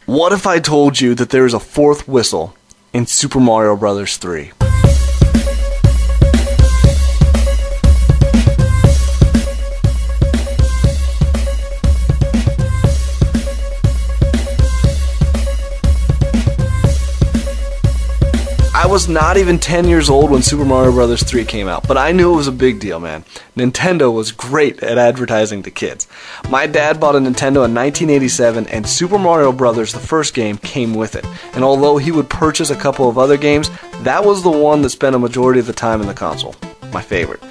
What if I told you that there is a fourth whistle in Super Mario Bros. 3? I was not even 10 years old when Super Mario Bros. 3 came out, but I knew it was a big deal, man. Nintendo was great at advertising to kids. My dad bought a Nintendo in 1987, and Super Mario Bros., the first game, came with it. And although he would purchase a couple of other games, that was the one that spent a majority of the time in the console. My favorite.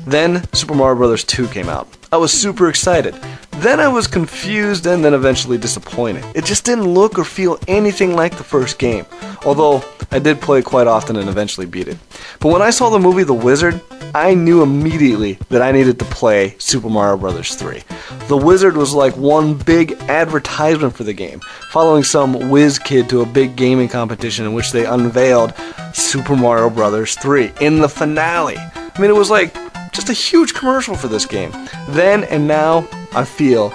Then Super Mario Bros. 2 came out. I was super excited. Then I was confused and then eventually disappointed. It just didn't look or feel anything like the first game, although I did play it quite often and eventually beat it. But when I saw the movie The Wizard, I knew immediately that I needed to play Super Mario Bros. 3. The Wizard was like one big advertisement for the game, following some whiz kid to a big gaming competition in which they unveiled Super Mario Bros. 3 in the finale. I mean, it was like just a huge commercial for this game. Then and now, I feel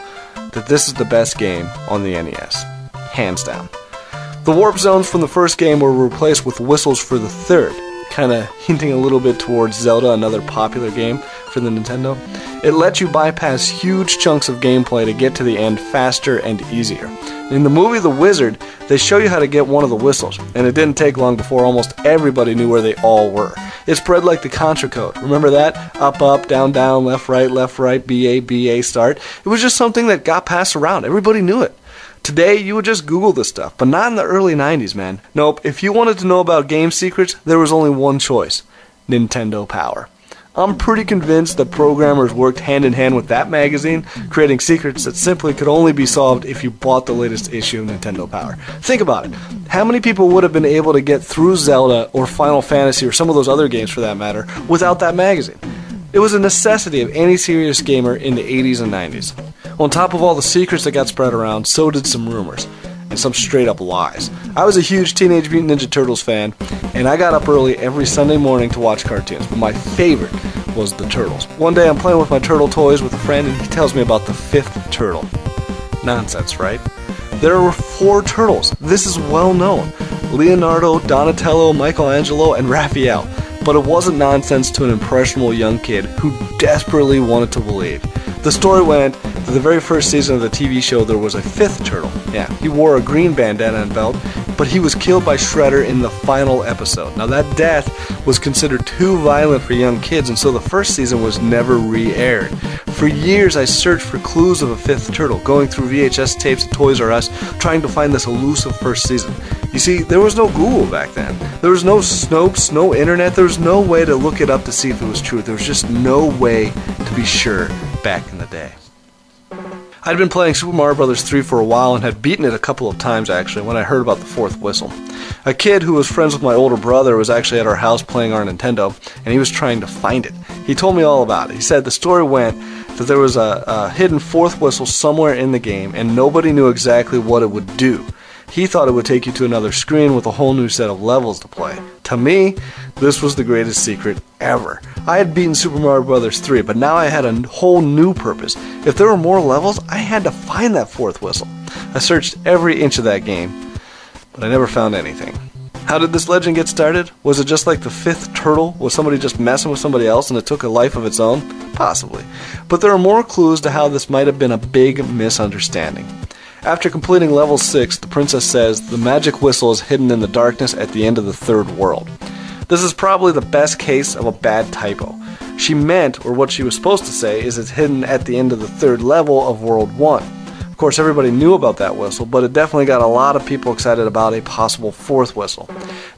that this is the best game on the NES. Hands down. The warp zones from the first game were replaced with whistles for the third, kind of hinting a little bit towards Zelda, another popular game for the Nintendo. It lets you bypass huge chunks of gameplay to get to the end faster and easier. In the movie The Wizard, they show you how to get one of the whistles, and it didn't take long before almost everybody knew where they all were. It spread like the Contra code. Remember that? Up, up, down, down, left, right, BA, BA, start. It was just something that got passed around. Everybody knew it. Today, you would just Google this stuff, but not in the early 90s, man. Nope, if you wanted to know about game secrets, there was only one choice: Nintendo Power. I'm pretty convinced that programmers worked hand in hand with that magazine, creating secrets that simply could only be solved if you bought the latest issue of Nintendo Power. Think about it. How many people would have been able to get through Zelda or Final Fantasy or some of those other games for that matter without that magazine? It was a necessity of any serious gamer in the 80s and 90s. On top of all the secrets that got spread around, so did some rumors. And some straight up lies. I was a huge Teenage Mutant Ninja Turtles fan, and I got up early every Sunday morning to watch cartoons, but my favorite was the Turtles. One day I'm playing with my turtle toys with a friend, and he tells me about the fifth turtle. Nonsense, right? There were 4 turtles. This is well known. Leonardo, Donatello, Michelangelo, and Raphael. But it wasn't nonsense to an impressionable young kid who desperately wanted to believe. The story went that the very first season of the TV show there was a 5th turtle. Yeah, he wore a green bandana and belt, but he was killed by Shredder in the final episode. Now that death was considered too violent for young kids, and so the first season was never re-aired. For years I searched for clues of a 5th turtle, going through VHS tapes at Toys R Us, trying to find this elusive first season. You see, there was no Google back then. There was no Snopes, no internet, there was no way to look it up to see if it was true. There was just no way to be sure back in the day. I'd been playing Super Mario Bros. 3 for a while and had beaten it a couple of times actually when I heard about the 4th whistle. A kid who was friends with my older brother was actually at our house playing our Nintendo, and he was trying to find it. He told me all about it. He said the story went that there was a hidden 4th whistle somewhere in the game, and nobody knew exactly what it would do. He thought it would take you to another screen with a whole new set of levels to play. To me, this was the greatest secret ever. I had beaten Super Mario Bros. 3, but now I had a whole new purpose. If there were more levels, I had to find that 4th whistle. I searched every inch of that game, but I never found anything. How did this legend get started? Was it just like the 5th turtle? Was somebody just messing with somebody else and it took a life of its own? Possibly. But there are more clues to how this might have been a big misunderstanding. After completing level 6, the princess says the magic whistle is hidden in the darkness at the end of the 3rd world. This is probably the best case of a bad typo. She meant, or what she was supposed to say, is it's hidden at the end of the 3rd level of World 1. Of course, everybody knew about that whistle, but it definitely got a lot of people excited about a possible 4th whistle.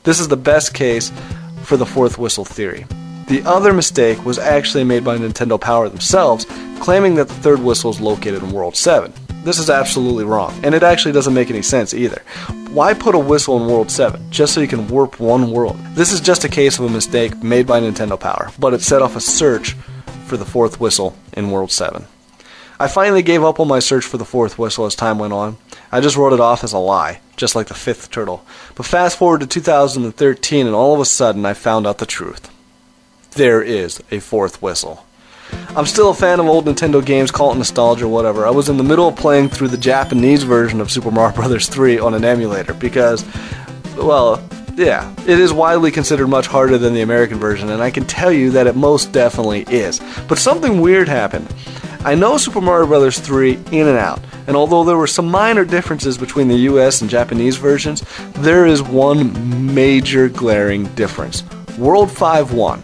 This is the best case for the 4th whistle theory. The other mistake was actually made by Nintendo Power themselves, claiming that the 3rd whistle is located in World 7. This is absolutely wrong, and it actually doesn't make any sense either. Why put a whistle in World 7, just so you can warp one world? This is just a case of a mistake made by Nintendo Power, but it set off a search for the 4th whistle in World 7. I finally gave up on my search for the 4th whistle as time went on. I just wrote it off as a lie, just like the 5th turtle. But fast forward to 2013, and all of a sudden I found out the truth. There is a 4th whistle. I'm still a fan of old Nintendo games, call it nostalgia or whatever. I was in the middle of playing through the Japanese version of Super Mario Bros. 3 on an emulator because, well, yeah, it is widely considered much harder than the American version, and I can tell you that it most definitely is. But something weird happened. I know Super Mario Bros. 3 in and out, and although there were some minor differences between the US and Japanese versions, there is one major glaring difference. World 5 won.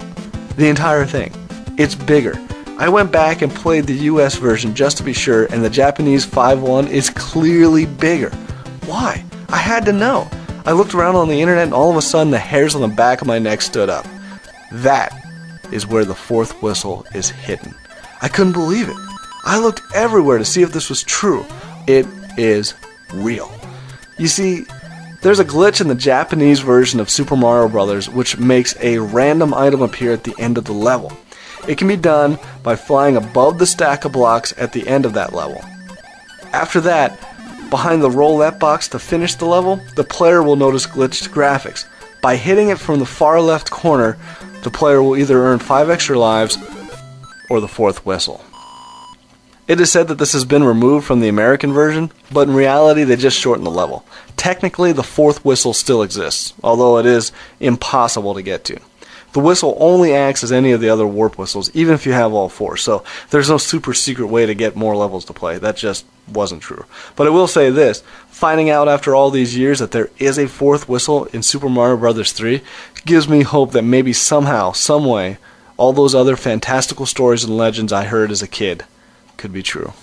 The entire thing. It's bigger. I went back and played the US version just to be sure, and the Japanese 5-1 is clearly bigger. Why? I had to know. I looked around on the internet and all of a sudden the hairs on the back of my neck stood up. That is where the fourth whistle is hidden. I couldn't believe it. I looked everywhere to see if this was true. It is real. You see, there's a glitch in the Japanese version of Super Mario Bros. Which makes a random item appear at the end of the level. It can be done by flying above the stack of blocks at the end of that level. After that, behind the roulette box to finish the level, the player will notice glitched graphics. By hitting it from the far left corner, the player will either earn 5 extra lives or the fourth whistle. It is said that this has been removed from the American version, but in reality they just shortened the level. Technically the fourth whistle still exists, although it is impossible to get to. The whistle only acts as any of the other warp whistles, even if you have all 4, so there's no super secret way to get more levels to play. That just wasn't true. But I will say this, finding out after all these years that there is a fourth whistle in Super Mario Bros. 3 gives me hope that maybe somehow, someway, all those other fantastical stories and legends I heard as a kid could be true.